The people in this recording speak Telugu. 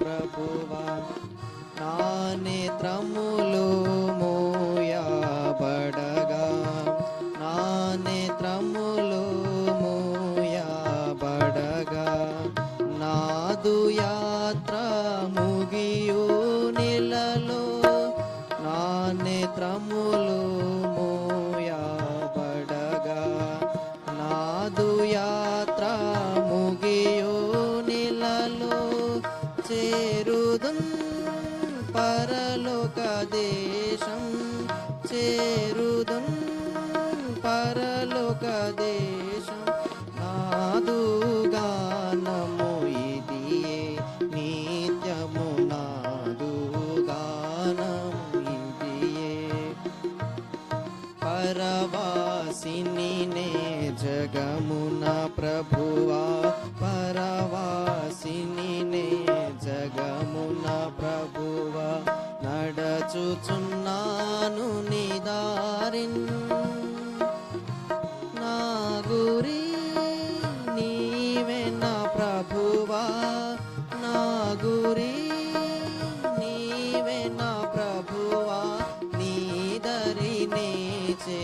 ప్రభువా నా నేత్రములు మూయబడగా నా నేత్రములు మూయబడగా నాదు యాత్ర ముగియు నిలలో నా నేత్రములు మూయబడగా నాదు యాత్ర ముగియు నిలలో చేరుదున్ పరలోక దేశం చేరుదున్ పరలోక దేశం నాదు గానము ఇదియే నిత్యము నాదు గానము ఇదియే పరవాసిని నే జగమున ప్రభువా పరవాసిని నే జగమున ప్రభువా నడచుచున్నాను నీ దారిన్ నా గురి నీవే నా ప్రభువా నా గురి నీవే నా ప్రభువా నీ దరినే చే